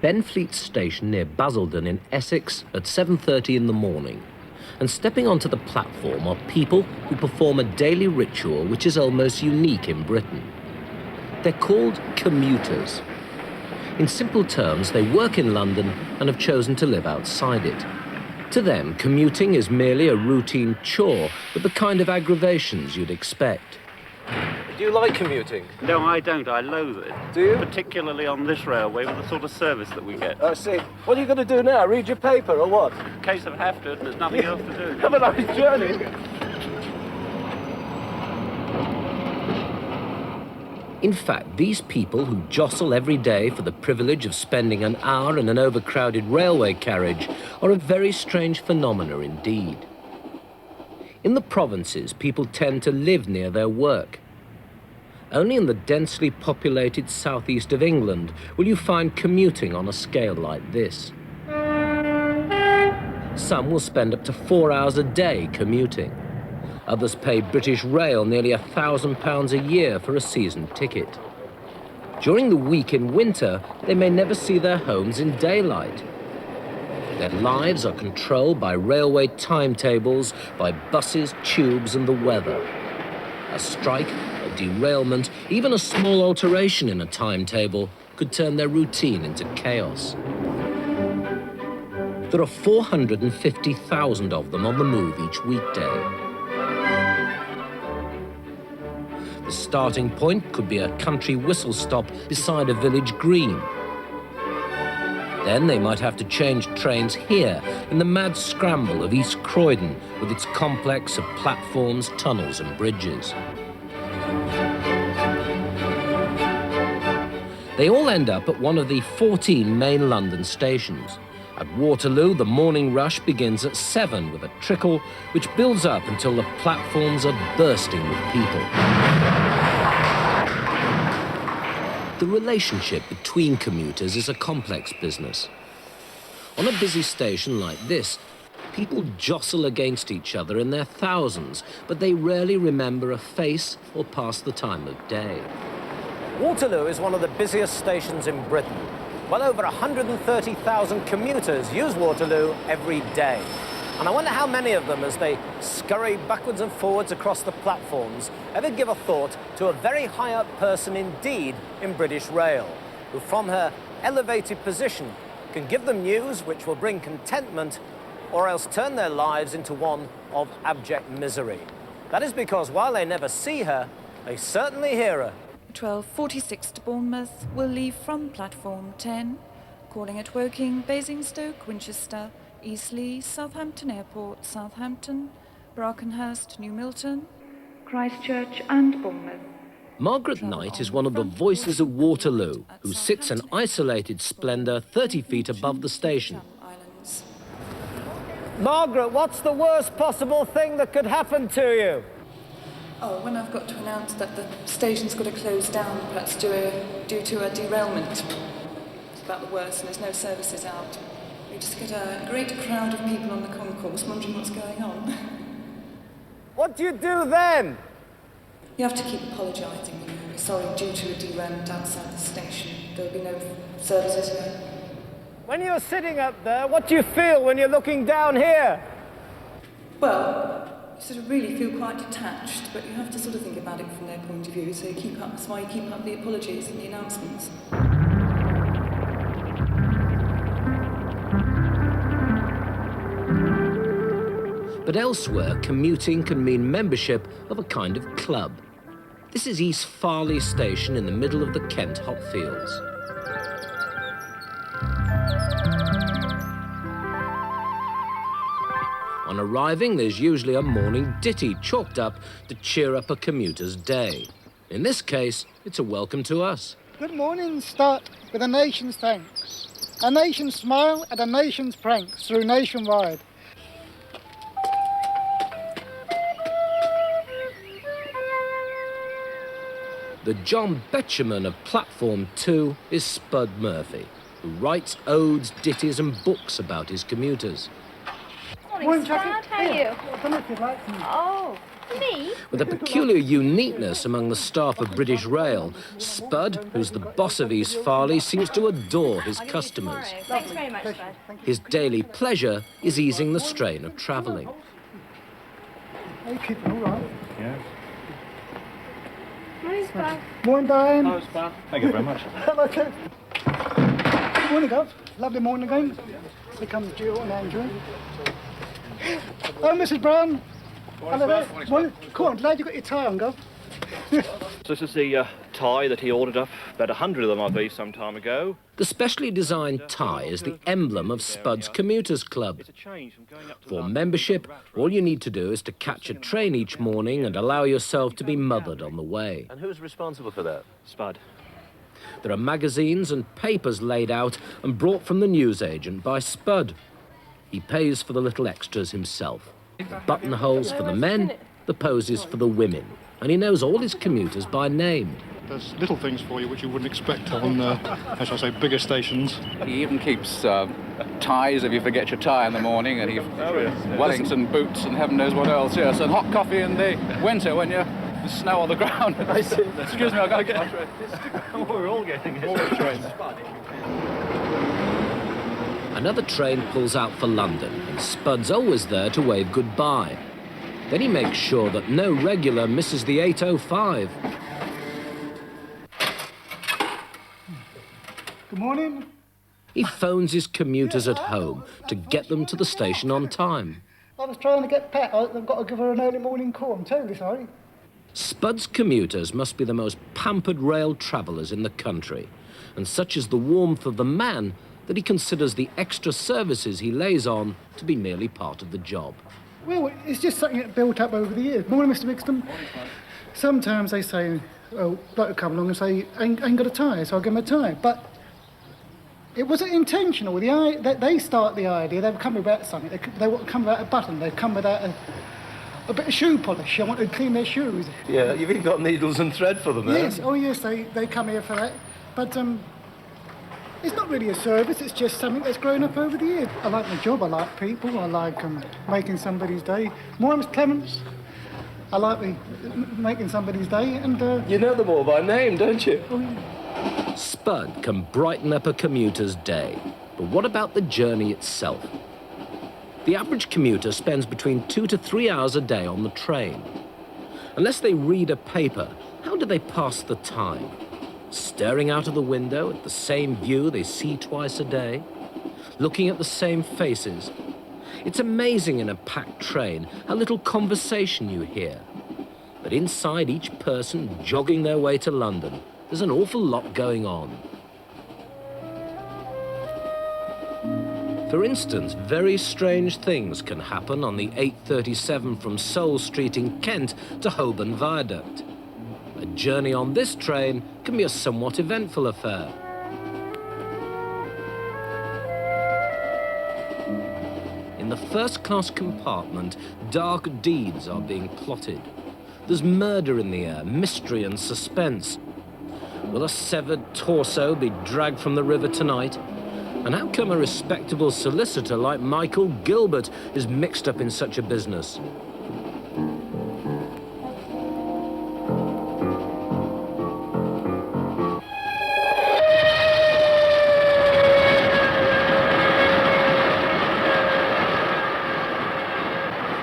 Benfleet Station near Basildon in Essex at 7:30 in the morning. And stepping onto the platform are people who perform a daily ritual which is almost unique in Britain. They're called commuters. In simple terms, they work in London and have chosen to live outside it. To them, commuting is merely a routine chore with the kind of aggravations you'd expect. Do you like commuting? No, I don't. I loathe it. Do you? Particularly on this railway with the sort of service that we get. I see. What are you going to do now? Read your paper or what? In case I have to, there's nothing else to do. Have a nice journey. In fact, these people who jostle every day for the privilege of spending an hour in an overcrowded railway carriage are a very strange phenomena indeed. In the provinces, people tend to live near their work. Only in the densely populated southeast of England will you find commuting on a scale like this. Some will spend up to 4 hours a day commuting. Others pay British Rail nearly £1,000 a year for a season ticket. During the week in winter, they may never see their homes in daylight. Their lives are controlled by railway timetables, by buses, tubes and the weather. A strike, a derailment, even a small alteration in a timetable could turn their routine into chaos. There are 450,000 of them on the move each weekday. The starting point could be a country whistle stop beside a village green. Then they might have to change trains here in the mad scramble of East Croydon with its complex of platforms, tunnels and bridges. They all end up at one of the 14 main London stations. At Waterloo, the morning rush begins at 7 with a trickle which builds up until the platforms are bursting with people. The relationship between commuters is a complex business. On a busy station like this, people jostle against each other in their thousands, but they rarely remember a face or pass the time of day. Waterloo is one of the busiest stations in Britain. Well over 130,000 commuters use Waterloo every day. And I wonder how many of them, as they scurry backwards and forwards across the platforms, ever give a thought to a very high-up person indeed in British Rail, who from her elevated position can give them news which will bring contentment or else turn their lives into one of abject misery. That is because while they never see her, they certainly hear her. 12:46 to Bournemouth will leave from platform 10, calling at Woking, Basingstoke, Winchester, Eastleigh, Southampton Airport, Southampton, Brockenhurst, New Milton, Christchurch and Bournemouth. Margaret Knight is one of the voices of Waterloo, who sits in isolated splendour 30 feet above the station. Margaret, what's the worst possible thing that could happen to you? Oh, when I've got to announce that the station's got to close down, perhaps due to a derailment. It's about the worst, and there's no services out. We just get a great crowd of people on the concourse wondering what's going on. What do you do then? You have to keep apologising when you're sorry due to a derailment outside the station. There'll be no services here. When you're sitting up there, what do you feel when you're looking down here? Well, you sort of really feel quite detached, but you have to sort of think about it from their point of view, so that's why you keep up the apologies and the announcements. But elsewhere, commuting can mean membership of a kind of club. This is East Farleigh Station in the middle of the Kent hopfields. On arriving, there's usually a morning ditty chalked up to cheer up a commuter's day. In this case, it's a welcome to us. Good morning start with a nation's thanks. A nation's smile and a nation's pranks through nationwide. The John Betjeman of Platform 2 is Spud Murphy, who writes odes, ditties and books about his commuters. Morning, Spud. How are you? I don't know if you'd like some. Oh, Me? With a peculiar uniqueness among the staff of British Rail, Spud, who's the boss of East Farley, seems to adore his customers. Thanks very much, Bud. His daily pleasure is easing the strain of travelling. Are you keeping all right? Yeah. Morning, Bud. Morning, Diane. Oh, Spud. Thank you very much. Hello, Kev. Good morning, Gov. Lovely morning again. Here comes Jill and Andrew. Oh, Mrs. Brown. Hello there. Morning. Come on, glad you got your tie on, Gov. So this is the tie that he ordered up, about 100 of them, I believe, some time ago. The specially designed tie is the emblem of Spud's Commuters Club. It's a change from going up to For London. membership, all you need to do is to catch a train each morning and allow yourself to be mothered on the way. And who's responsible for that? Spud. There are magazines and papers laid out and brought from the newsagent by Spud. He pays for the little extras himself. The buttonholes for the men, the posies for the women. And he knows all his commuters by name. There's little things for you which you wouldn't expect on, how shall I say, bigger stations. He even keeps ties if you forget your tie in the morning, and Wellington boots and heaven knows what else, yes, and hot coffee in the winter when there's snow on the ground. I see. Excuse me, I've got to get my train. We're all getting it. Another train pulls out for London, and Spud's always there to wave goodbye. Then he makes sure that no regular misses the 8:05. Good morning. He phones his commuters at home to get them to the station on time. I was trying to get Pat. I've got to give her an early morning call. I'm terribly sorry. Spud's commuters must be the most pampered rail travellers in the country, and such is the warmth of the man that he considers the extra services he lays on to be merely part of the job. Well, it's just something that built up over the years. Morning, Mr. Mixton. Sometimes they say, oh, like to come along and say, ain't got a tie, so I'll give them a tie. But it wasn't intentional. They start the idea, they've come without something. They won't come without a button, they've come without a bit of shoe polish. I want to clean their shoes. Yeah, you've even got needles and thread for them there. Yes, oh yes, they come here for that. But it's not really a service, it's just something that's grown up over the years. I like my job, I like people, I like making somebody's day. More Miss Clements, I like making somebody's day, and... You know them all by name, don't you? Oh, yeah. Spud can brighten up a commuter's day, but what about the journey itself? The average commuter spends between 2 to 3 hours a day on the train. Unless they read a paper, how do they pass the time? Staring out of the window at the same view they see twice a day? Looking at the same faces? It's amazing in a packed train how little conversation you hear. But inside each person jogging their way to London, there's an awful lot going on. For instance, very strange things can happen on the 837 from Soul Street in Kent to Holborn Viaduct. A journey on this train can be a somewhat eventful affair. In the first-class compartment, dark deeds are being plotted. There's murder in the air, mystery and suspense. Will a severed torso be dragged from the river tonight? And how come a respectable solicitor like Michael Gilbert is mixed up in such a business?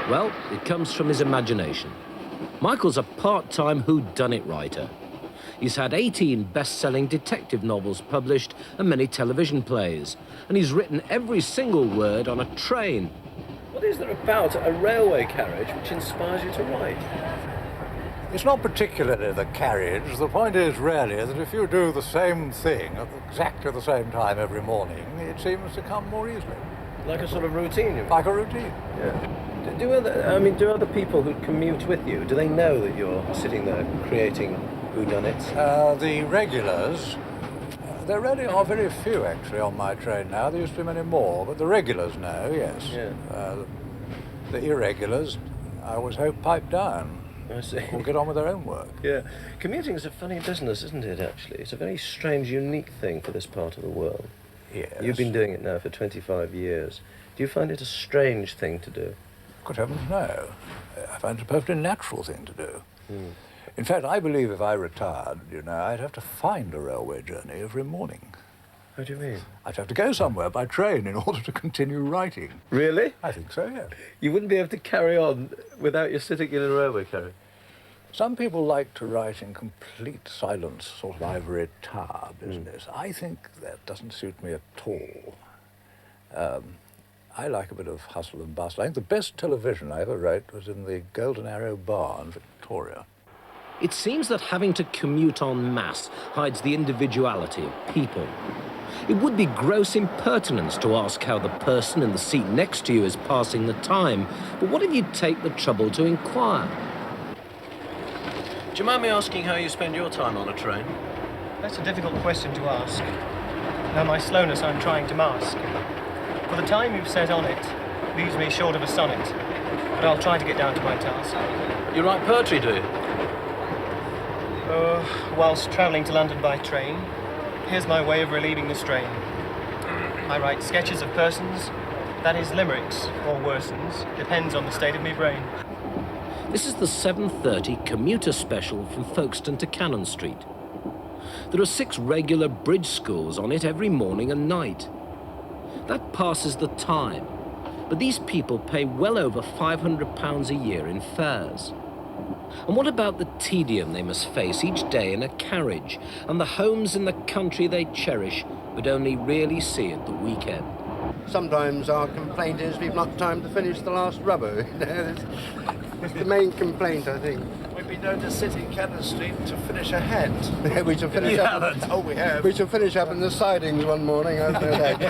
Well, it comes from his imagination. Michael's a part-time whodunit writer. He's had 18 best-selling detective novels published and many television plays. And he's written every single word on a train. What is there about a railway carriage which inspires you to write? It's not particularly the carriage. The point is really that if you do the same thing at exactly the same time every morning, it seems to come more easily. Like a sort of routine, you mean? Like a routine. Yeah. Do other people who commute with you, do they know that you're sitting there creating whodunits? The regulars, there really are very few actually on my train now. There used to be many more, but the regulars know, yes. Yeah. The irregulars, I always hope, pipe down. I see. Or get on with their own work. Yeah. Commuting is a funny business, isn't it, actually? It's a very strange, unique thing for this part of the world. Yes. You've been doing it now for 25 years. Do you find it a strange thing to do? Good heavens, no. I find it a perfectly natural thing to do. In fact, I believe if I retired, you know, I'd have to find a railway journey every morning. What do you mean? I'd have to go somewhere by train in order to continue writing. Really? I think so, yes. You wouldn't be able to carry on without you sitting in a railway carriage? Some people like to write in complete silence, sort of ivory tower business. I think that doesn't suit me at all. I like a bit of hustle and bustle. I think the best television I ever wrote was in the Golden Arrow Bar in Victoria. It seems that having to commute en masse hides the individuality of people. It would be gross impertinence to ask how the person in the seat next to you is passing the time, but what if you take the trouble to inquire? Do you mind me asking how you spend your time on a train? That's a difficult question to ask. Now my slowness I'm trying to mask. For the time you've set on it leaves me short of a sonnet, but I'll try to get down to my task. You write poetry, do you? Whilst travelling to London by train, here's my way of relieving the strain. I write sketches of persons, that is limericks, or worsens, depends on the state of me brain. This is the 7:30 commuter special from Folkestone to Cannon Street. There are 6 regular bridge schools on it every morning and night. That passes the time, but these people pay well over £500 a year in fares. And what about the tedium they must face each day in a carriage, and the homes in the country they cherish but only really see at the weekend? Sometimes our complaint is we've not time to finish the last rubber. That's the main complaint, I think. We've been known to sit in Cannon Street to finish a hat. We shall finish up. Oh, we have. We shall finish up in the sidings one morning, I know that.